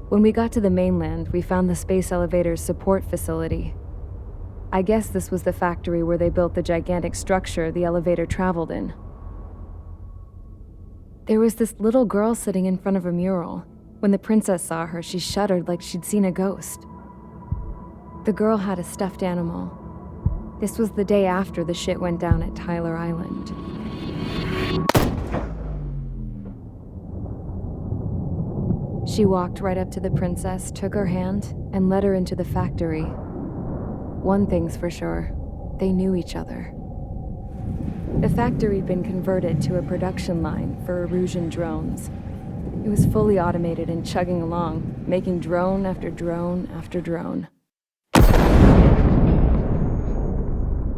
When we got to the mainland, we found the space elevator's support facility. I guess this was the factory where they built the gigantic structure the elevator traveled in. There was this little girl sitting in front of a mural. When the princess saw her, she shuddered like she'd seen a ghost. The girl had a stuffed animal. This was the day after the shit went down at Tyler Island. She walked right up to the princess, took her hand, and led her into the factory. One thing's for sure, they knew each other. The factory'd been converted to a production line for Erusian drones. It was fully automated and chugging along, making drone after drone after drone.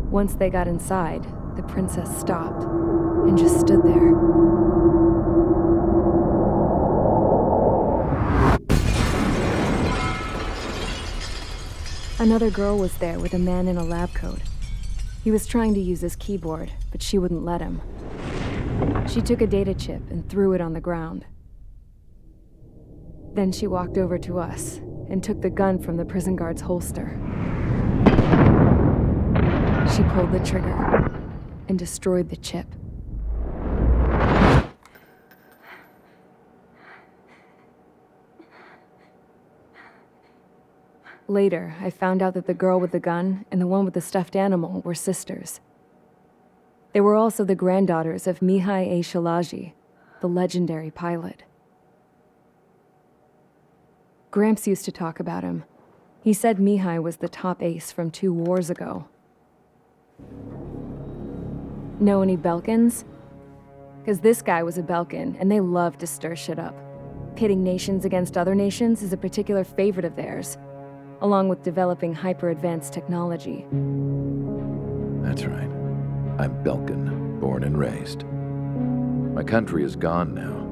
Once they got inside, the princess stopped and just stood there. Another girl was there with a man in a lab coat. He was trying to use his keyboard, but she wouldn't let him. She took a data chip and threw it on the ground. Then she walked over to us and took the gun from the prison guard's holster. She pulled the trigger and destroyed the chip. Later, I found out that the girl with the gun and the one with the stuffed animal were sisters. They were also the granddaughters of Mihai A. Shalaji, the legendary pilot. Gramps used to talk about him. He said Mihai was the top ace from 2 wars ago. Know any Belkans? Because this guy was a Belkan, and they love to stir shit up. Pitting nations against other nations is a particular favorite of theirs, along with developing hyper-advanced technology. That's right. I'm Belkan, born and raised. My country is gone now.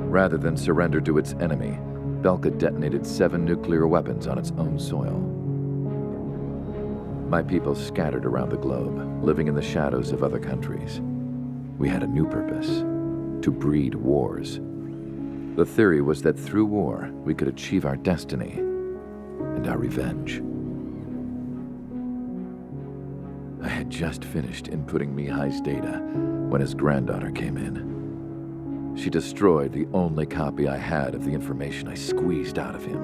Rather than surrender to its enemy, Belka detonated 7 nuclear weapons on its own soil. My people scattered around the globe, living in the shadows of other countries. We had a new purpose: to breed wars. The theory was that through war, we could achieve our destiny and our revenge. I had just finished inputting Mihai's data when his granddaughter came in. She destroyed the only copy I had of the information I squeezed out of him.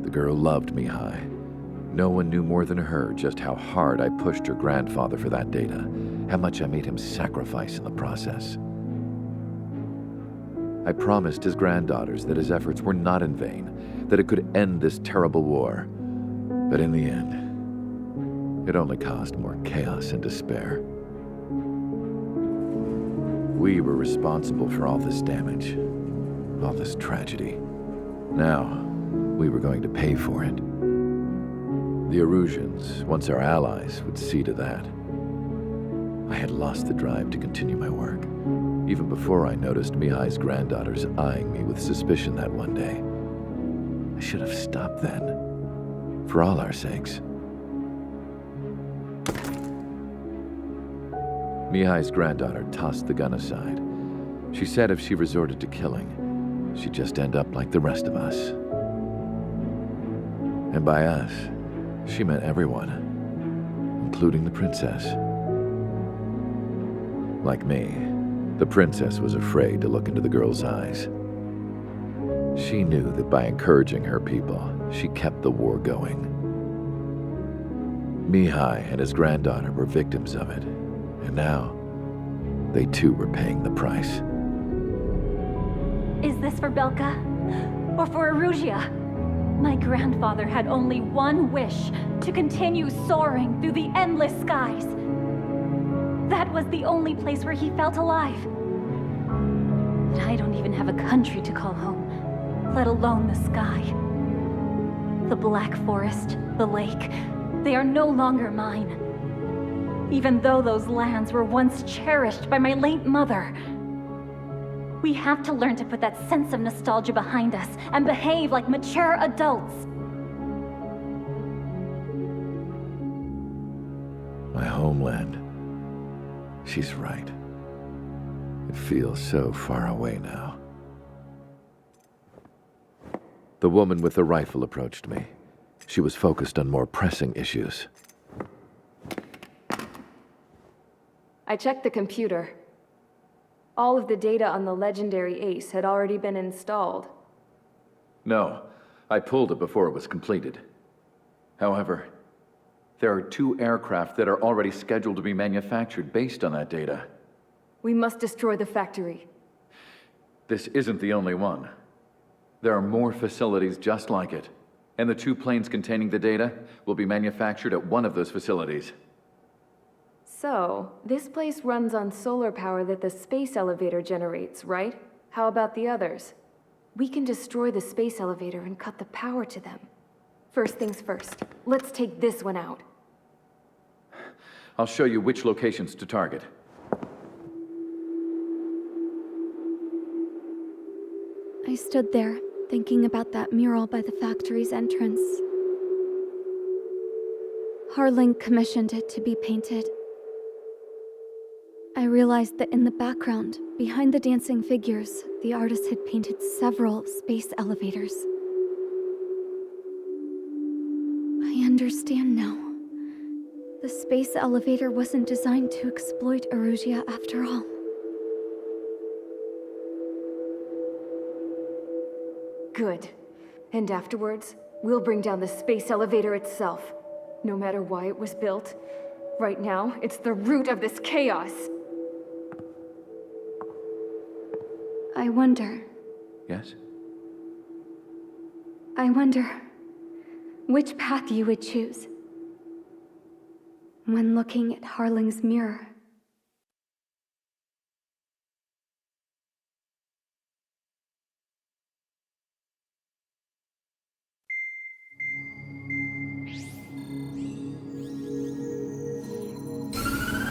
The girl loved Mihai. No one knew more than her just how hard I pushed her grandfather for that data, how much I made him sacrifice in the process. I promised his granddaughters that his efforts were not in vain, that it could end this terrible war. But in the end, it only caused more chaos and despair. We were responsible for all this damage, all this tragedy. Now, we were going to pay for it. The Erusians, once our allies, would see to that. I had lost the drive to continue my work, even before I noticed Mihai's granddaughters eyeing me with suspicion that one day. I should have stopped then, for all our sakes. Mihai's granddaughter tossed the gun aside. She said if she resorted to killing, she'd just end up like the rest of us. And by us, she meant everyone, including the princess. Like me, the princess was afraid to look into the girl's eyes. She knew that by encouraging her people, she kept the war going. Mihai and his granddaughter were victims of it, and now they too were paying the price. Is this for Belka? Or for Erusia? My grandfather had only one wish: to continue soaring through the endless skies. That was the only place where he felt alive. But I don't even have a country to call home, let alone the sky. The Black Forest, the lake, they are no longer mine. Even though those lands were once cherished by my late mother. We have to learn to put that sense of nostalgia behind us and behave like mature adults. My homeland. She's right. It feels so far away now. The woman with the rifle approached me. She was focused on more pressing issues. I checked the computer. All of the data on the legendary Ace had already been installed. No, I pulled it before it was completed. However, there are 2 aircraft that are already scheduled to be manufactured based on that data. We must destroy the factory. This isn't the only one. There are more facilities just like it, and the 2 planes containing the data will be manufactured at one of those facilities. So, this place runs on solar power that the space elevator generates, right? How about the others? We can destroy the space elevator and cut the power to them. First things first, let's take this one out. I'll show you which locations to target. I stood there, thinking about that mural by the factory's entrance. Harling commissioned it to be painted. I realized that in the background, behind the dancing figures, the artist had painted several space elevators. I understand now. The space elevator wasn't designed to exploit Erusia after all. Good. And afterwards, we'll bring down the space elevator itself. No matter why it was built, right now, it's the root of this chaos. I wonder Yes? which path you would choose when looking at Harling's mirror.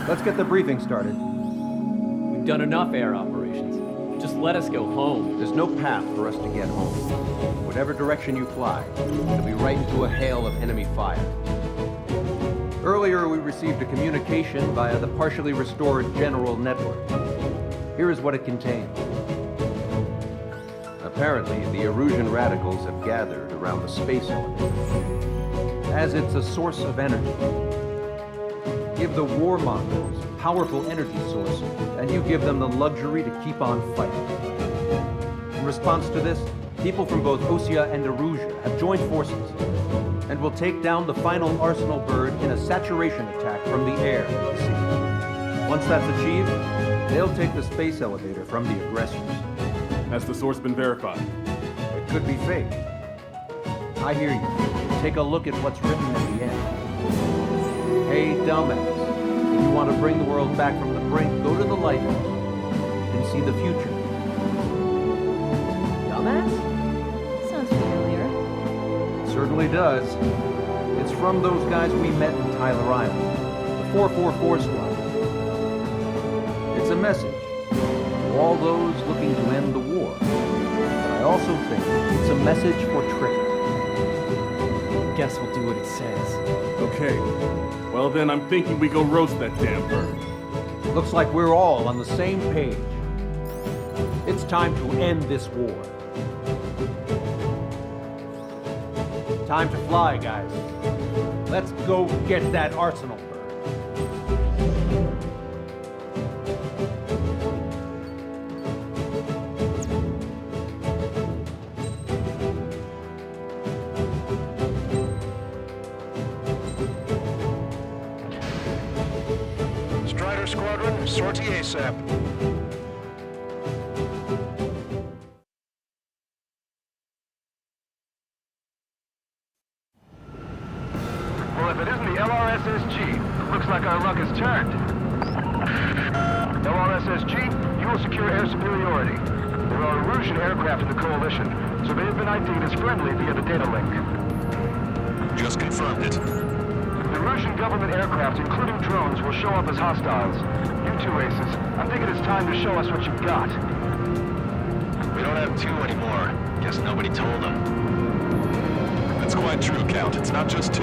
Let's get the briefing started. We've done enough air operations. Just let us go home. There's no path for us to get home. Whatever direction you fly, it'll be right into a hail of enemy fire. Earlier, we received a communication via the partially restored general network. Here is what it contained. Apparently, the Erusian radicals have gathered around the space elevator, as it's a source of energy. Give the warmongers a powerful energy source, and you give them the luxury to keep on fighting. In response to this, people from both Osea and Erusia have joined forces, and will take down the final Arsenal bird in a saturation attack from the air to the sea. Once that's achieved, they'll take the space elevator from the aggressors. Has the source been verified? It could be fake. I hear you. Take a look at what's written at the end. Hey, dumbass. If you want to bring the world back from the brink, go to the Lighthouse and see the future. Dumbass? Sounds familiar. It certainly does. It's from those guys we met in Tyler Island, the 444 squad. It's a message to all those looking to end the war. But I also think it's a message for Trick. Guess we'll do what it says. Okay. Well then, I'm thinking we go roast that damn bird. Looks like we're all on the same page. It's time to end this war. Time to fly, guys. Let's go get that Arsenal bird. Strider Squadron, sortie ASAP. Well, if it isn't the LRSSG, looks like our luck has turned. LRSSG, you will secure air superiority. There are Erusian aircraft in the Coalition, so they have been ID'd as friendly via the data link. Just confirmed it. The Erusian government aircraft, including drones, will show up as hostiles. You two aces, I think it is time to show us what you've got. We don't have 2 anymore. Guess nobody told them. That's quite true, Count. It's not just 2.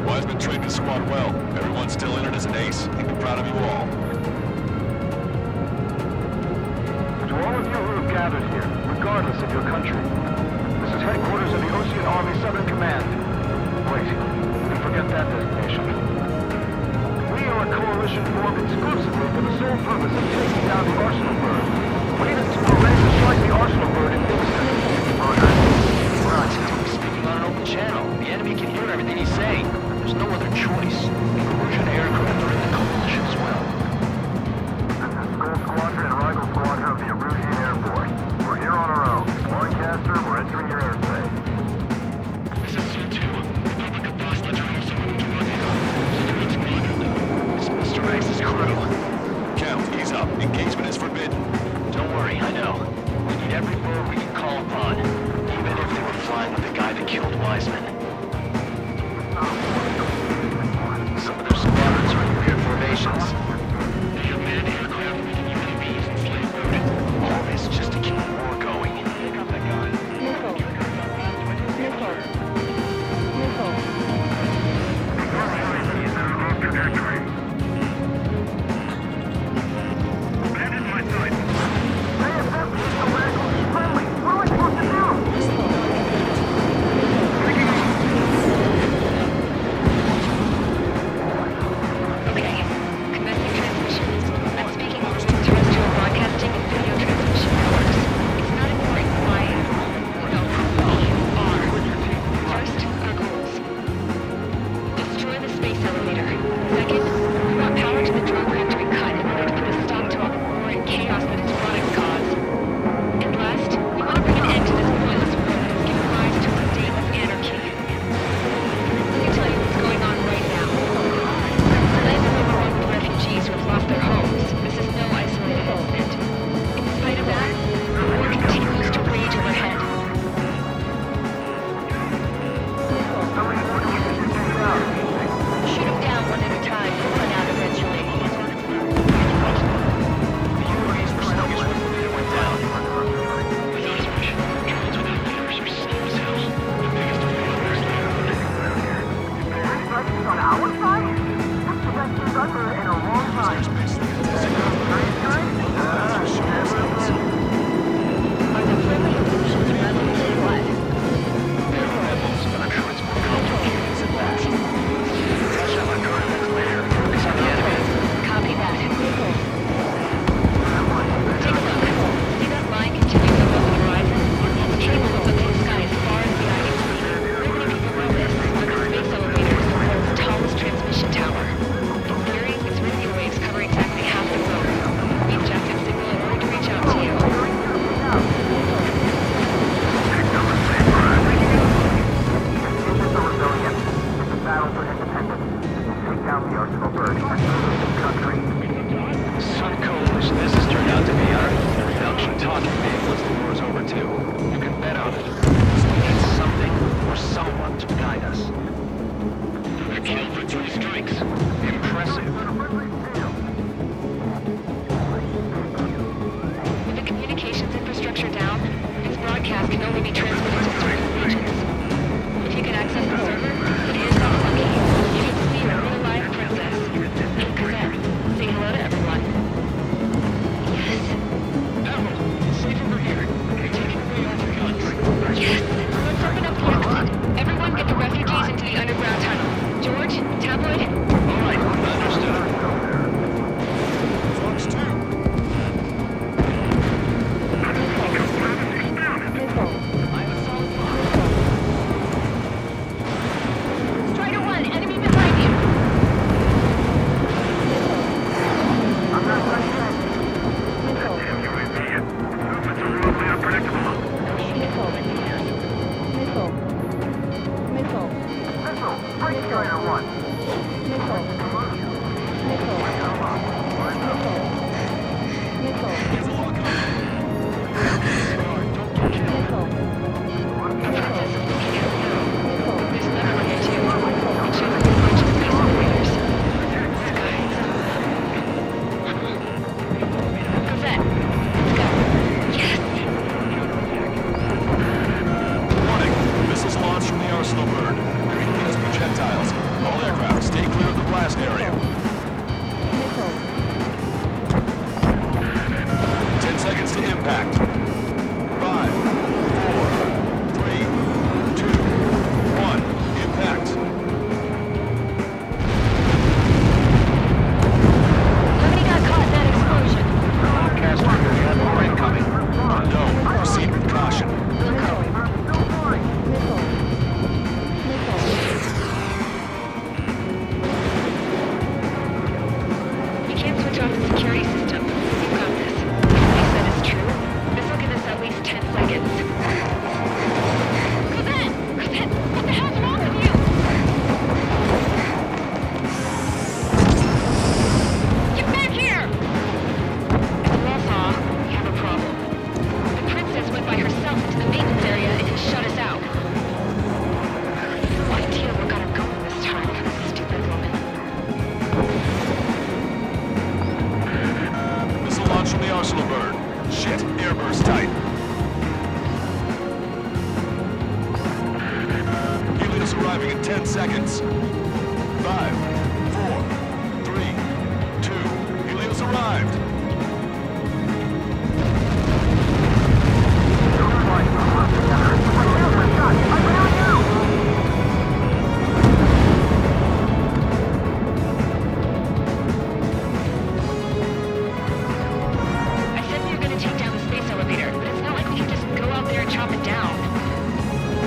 Wiseman trained his squad well. Everyone's still in it as an ace. He'd be proud of you all. all of you who have gathered here, regardless of your country. This is headquarters of the Ocean Army Southern Command. Wait, we forget that designation. We are a coalition formed exclusively for the sole purpose of taking down the Arsenal bird. We need to arrange to strike the Arsenal bird in Dixon. Rod, he's speaking on an open channel. The enemy can hear everything he's saying. There's no other choice. The Erusian aircraft are in the coalition as well. This is Skull Squadron and Rifle Squadron of the Erusian Air Force. We're here on our own. Lancaster, we're entering your airspace. This is Su-2. Republic of Bosnia joining someone to run it. It's Mr. X's crew. Count, ease up. Engagement is forbidden. Don't worry, I know. We need every bird we can call upon, even if they were flying with the guy that killed Wiseman. Some of their squadrons are in weird formations. They have manned aircraft with UAVs and slave mode. All this just to keep the war going. Pick up that guy. Okay, commencing transmissions. I'm speaking to terrestrial broadcasting and video transmission networks. It's not important who I am. No, we are. First, our goals. Destroy the space elevator. Second, we want power to the drone craft to be cut in order to put a stop to all the war and chaos that its products cause. And last, we want to bring an end to this pointless war that has given rise to a state of anarchy. Let me tell you what's going on right now. Land is overrun with refugees who have lost their homes. This is no isolated incident. In spite of that, the war continues to rage overhead. Shoot them down one at a time. They'll run out eventually. The UAVs were sluggish when the leader went down. Without his mission, drones without leaders are slow as hell. The biggest failures there. On our side? That's the best news I've heard in a long time. Are the friendly illusions rebels or what? They're rebels, but I'm sure it's more complicated than that. Touch on my coordinates later. Focus on the enemy. Copy that. Take a look. See that line continuing above the horizon? The cable hooks up to the sky as far as the eye can see. Not many people know this, but the space elevator is the world's tallest transmission tower. In theory, its radio waves cover exactly half the globe. We inject a signal in order to reach out to you. Battle for independence. Take down the Arsenal bird and move this country. Sun Coalition, this has turned out to be our reduction talking bait once the war's over, too. You can bet on it. We need something or someone to guide us. We're killed for 3 strikes. Impressive. With the communications infrastructure down, this broadcast can only be transmitted to certain regions. If you can access the server, it is not lucky. You get to see your real life princess. Gazette, say hello to everyone. Yes. Admiral, it's safe over here. You're taking away all the guns. Yes. Let's open up the exit. Everyone get the refugees into the underground tunnel. George, tabloid. All right, understood. Fox 2. Strider 1, enemy behind you. I'm not right yet. Damn UAV. Movements are wildly unpredictable. Missile, break Strider 1. There's another one here too. It shows like a bunch of space elevators. Gazette, let's go. Yes. Warning. Missiles launched from the Arsenal bird. Treating it as projectiles. All aircraft in 10 seconds. 5, 4, 3, 2, Helios arrived. I said we were gonna take down the space elevator, but it's not like we can just go out there and chop it down.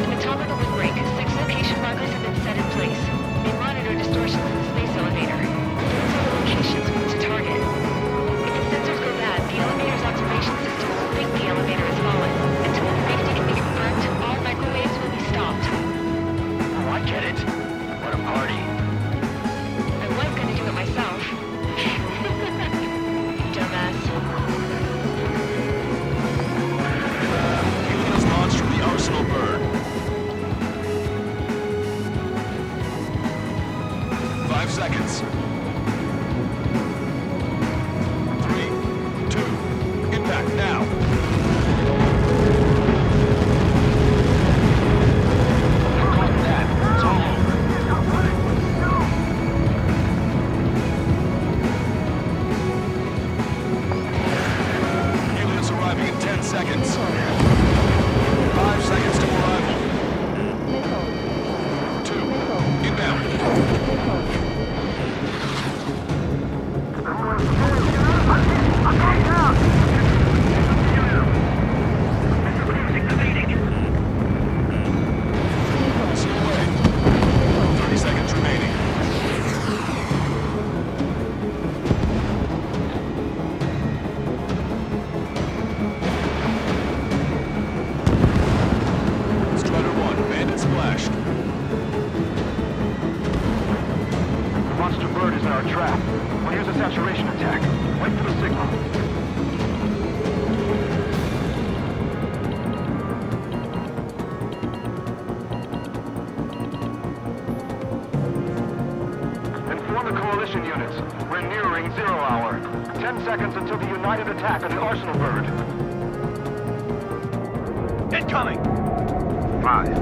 In the top of the windbreak, 6 location markers have been set in place. They monitor distortions in the space elevator. Those are the locations we need to target. If the sensors go bad, the elevator's observation system will think the elevator has fallen. Until the safety can be confirmed, all microwaves will be stopped. Oh, I get it. What a party. I was gonna do it myself. Dumbass. Helios launched from the Arsenal bird. 5 seconds. 3, 2, impact now. Like that. It's all over. Helios arriving in 10 seconds. 5 seconds to arrival. 2, inbound. Seal away. 30 seconds remaining. Strider 1, bandit splashed. The monster bird is in our trap. We'll use a saturation attack. Wait for the signal. Inform the coalition units. We're nearing 0 hour. 10 seconds until the united attack on the Arsenal bird. Incoming! 5,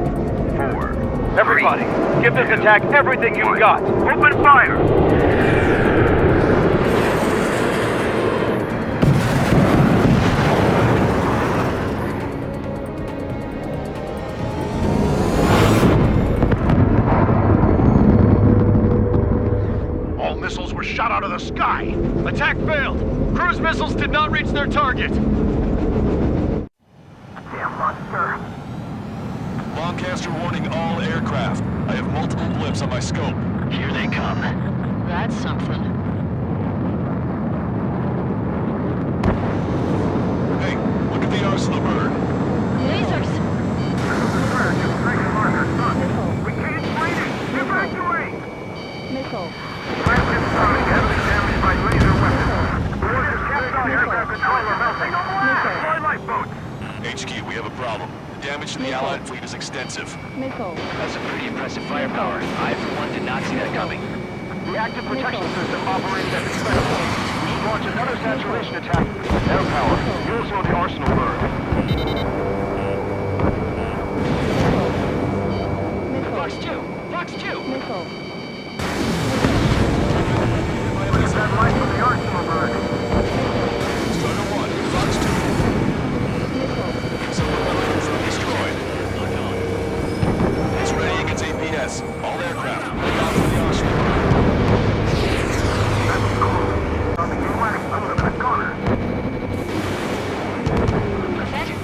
4. Everybody, give this attack everything you've got. Open fire! All missiles were shot out of the sky. Attack failed. Cruise missiles did not reach their target. Damn monster. Longcaster warning all aircraft. I have multiple blips on my scope. Here they come. That's something. Hey, look at the Arsenal bird. Lasers! We can't fight it! Evacuate! Missile. Craft incoming, heavily damaged by laser weapons. Orders captain aircraft controller melting. Deploy lifeboats! HQ, we have a problem. The damage to the Allied fleet is extensive. Missile. That's some pretty impressive firepower. I, for one, did not see that coming. The active protection system operated as expected. We should launch another saturation attack. Air power. You'll slow the Arsenal bird. Fox 2! Fox 2! Missile. Look at that light from the Arsenal bird. Strider 1, Fox 2. Missile. Silver weapons destroyed. It's ready against APS. All aircraft, look out for the Arsenal bird. That's cool. On the U.S. under the corner.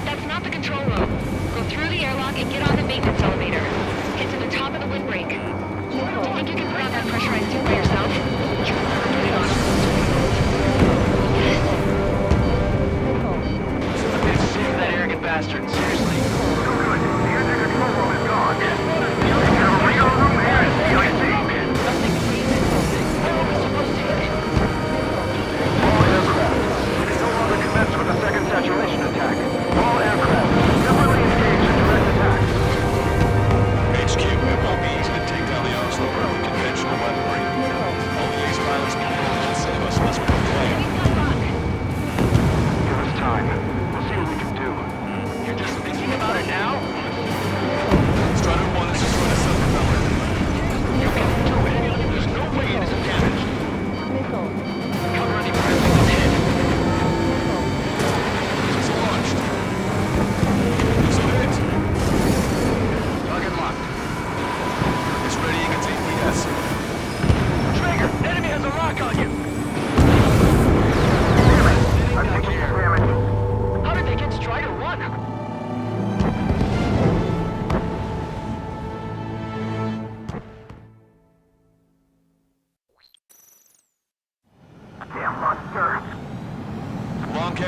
That's not the control room. Go through the airlock and get on the maintenance elevator. Get to the top of the windbreak. Missile.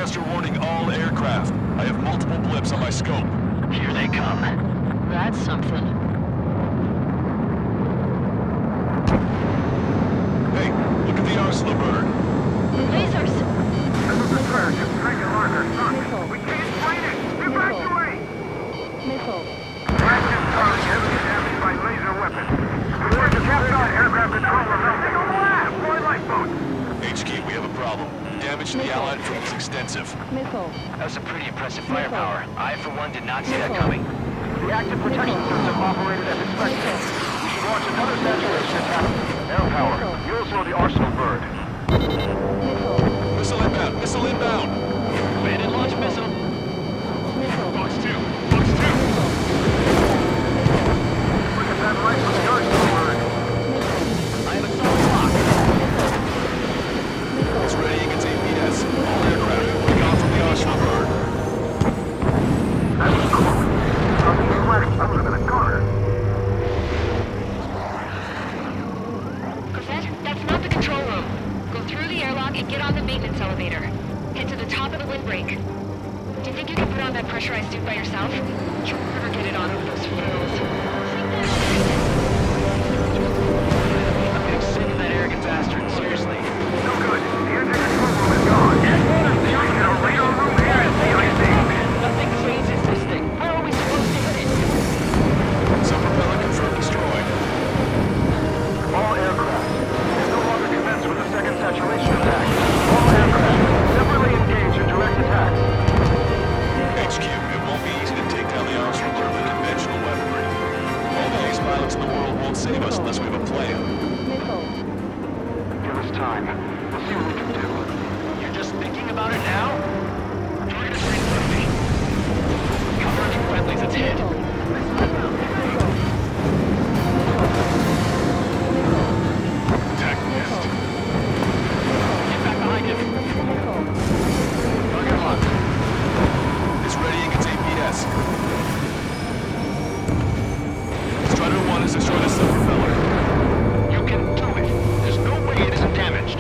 Disaster warning all aircraft. I have multiple blips on my scope. Here they come. That's something. Hey, look at the arsenal bird. Lasers! This is the crash. It's taking longer. Son, we can't fight it! Evacuate! Flagship target heavily damaged by laser weapons. Report to Capcom aircraft control room. Take on the lab! Deploy lifeboats! HQ, we have a problem. Damage to the Allied fleet is extensive. That's some pretty impressive firepower. I, for one, did not see that coming. The active protection system operated as expected. We should launch another saturation attack. Air power. You also know the arsenal bird. Missile inbound! Missile inbound! Landed launch missile. Box 2! Box 2! Look at that light from the arsenal bird. I have a solid lock. It's ready against APS. All aircraft, take off from the arsenal bird. That was close. Something flashed. I was in a corner. Cosette, that's not the control room. Go through the airlock and get on the maintenance elevator. Head to the top of the windbreak. Do you think you can put on that pressurized suit by yourself? You'll never get it on with those frills. I'm getting sick of that arrogant bastard, seriously. No good. The engine control room is gone. The radar room here is CIC. Nothing phases this thing. How are we supposed to hit it? Sub-propeller confirmed destroyed. All aircraft. It no longer commence with a second saturation attack. All aircraft. Separately engage in direct attacks. HQ, it won't be easy to take down the arsenal bird with conventional weaponry. All the ace pilots in the world won't save us unless we have a plan. Give us time. We'll see what we can do. You're just thinking about it now? Target is right in front of me. Cover any friendlies, it's hit. Attack missed. Get back behind him. Target locked. It's ready against APS. Strider 1 has destroyed a sub-propeller. You can do it. There's no way it isn't damaged.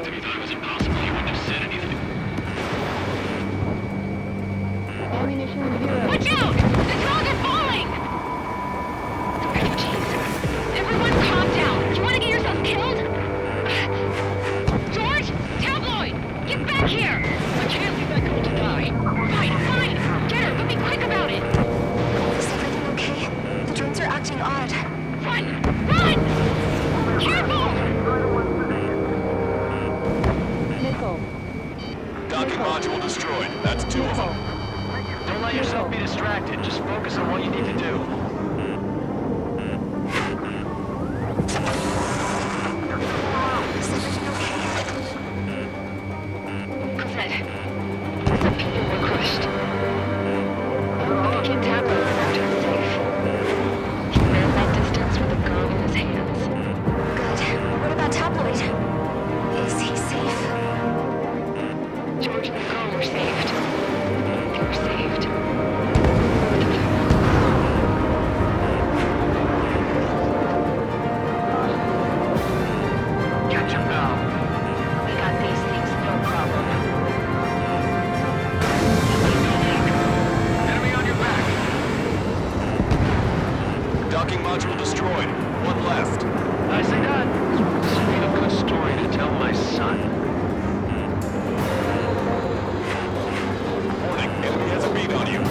If you thought it was impossible, you wouldn't have said anything. Watch out! The drones are falling! Jeez. Everyone calm down. You want to get yourself killed? George! Tabloid! Get back here! I can't leave that girl to die. Fine. Get her, but be quick about it. Is everything okay? The drones are acting odd. Run! Careful! Nickel. Docking module destroyed. That's 2 of them. Don't let yourself be distracted. Just focus on what you need to do. Is everything okay? Cosette, the people were crushed. Get Tabloid back to his safe. He ran that distance with a gun in his hands. Good. What about Tabloid? Is he safe? George and the girl were saved. They were saved. Catch him now. We got these things, no problem. Enemy on your back. Docking module destroyed. 1 left. Nicely done. This will be a good story to tell my son. Warning, enemy has a bead on you.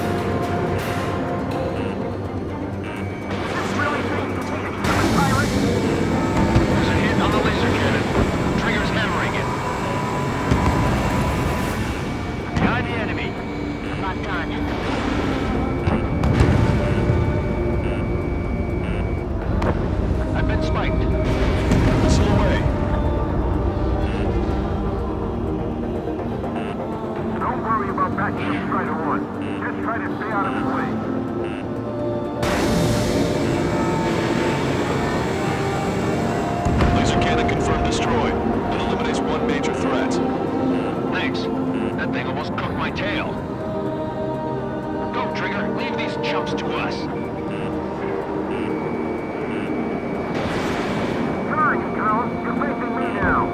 There's a hit on the laser cannon. Trigger's hammering it. Behind the enemy. I'm not done. I've been spiked. Missile away. Don't worry about backing up Strider 1. Just try to stay out of his way. Laser cannon confirmed destroyed. That eliminates 1 major threat. Thanks. That thing almost cooked my tail. Go, Trigger. Leave these chumps to us. Target, girls. You're facing me now.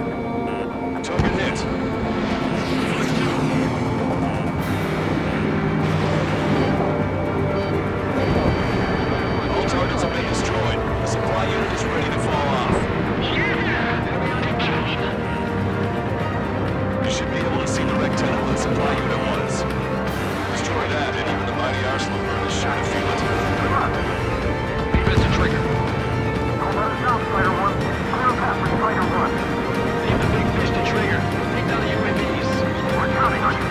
Target hit. All targets have been destroyed. The supply unit is ready to fall off. You should be able to see the rectangle that supply unit was. Destroy that, and even the mighty arsenal burn is sure to feel it. Leave it to Trigger. Don't let us down, Strider 1. Clear a path for Strider 1. Leave the big fish to Trigger. Take down the UAVs. We're counting on you.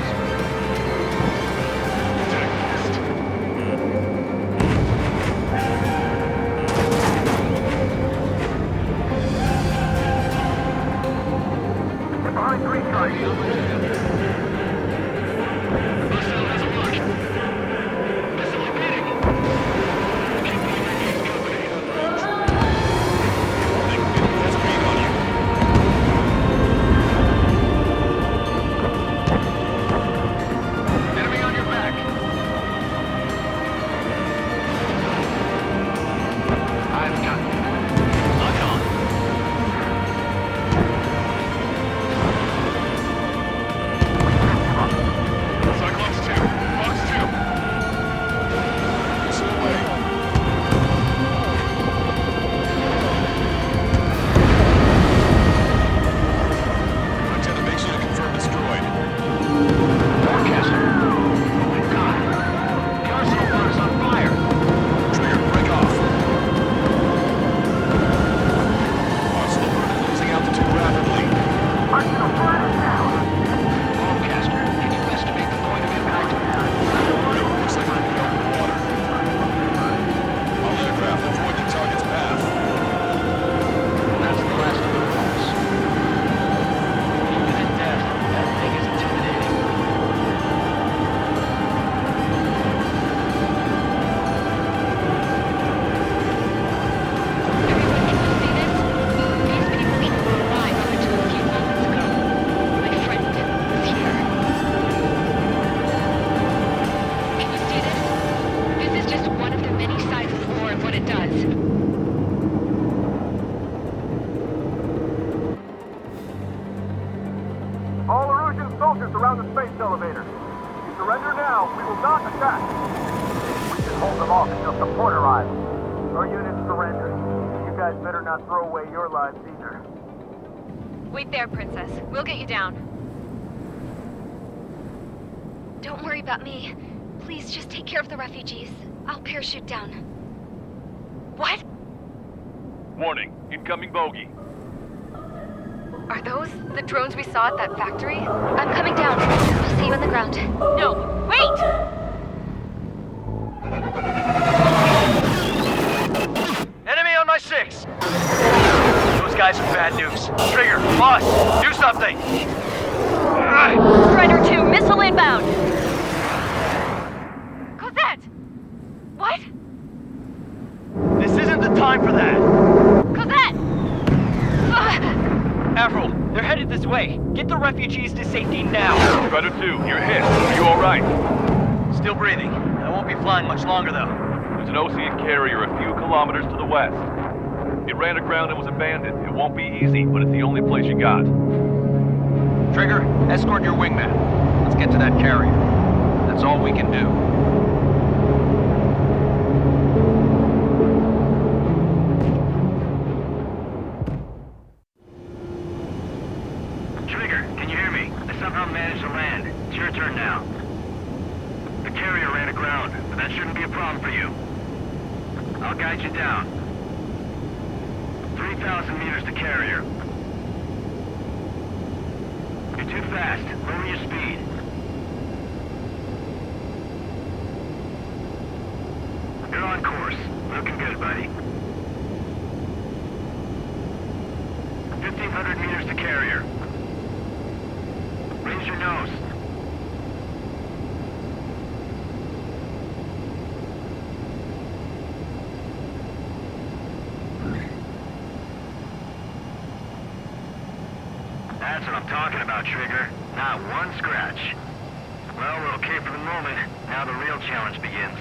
Get behind 3 strikes. Missile has a lock. Missile evading. I can't believe you're getting company. Warning, enemy has a bead on you. Enemy on your back. I've got you. Lock on. soldiers around the space elevator. If you surrender now, we will not attack. We can hold them off until support arrives. Our units surrender. You guys better not throw away your lives either. Wait there, Princess. We'll get you down. Don't worry about me. Please just take care of the refugees. I'll parachute down. What? Warning, incoming bogey. Are those the drones we saw at that factory? I'm coming down. I'll see you on the ground. No, wait! Enemy on my 6! Those guys are bad news. Trigger, boss, do something! Strider 2, missile inbound! Cosette! What? This isn't the time for that! Cosette! Avril, they're headed this way. Get the refugees to safety now. Strider 2, you're hit. Are you alright? Still breathing. I won't be flying much longer, though. There's an Ocean carrier a few kilometers to the west. It ran aground and was abandoned. It won't be easy, but it's the only place you got. Trigger, escort your wingman. Let's get to that carrier. That's all we can do. Trigger, can you hear me? I somehow managed to land. It's your turn now. The carrier ran aground, but that shouldn't be a problem for you. I'll guide you down. 3,000 meters to carrier. You're too fast. Lower your speed. You're on course. Looking good, buddy. 1,500 meters to carrier. Raise your nose. That's what I'm talking about, Trigger. Not one scratch. Well, we're okay for the moment. Now the real challenge begins.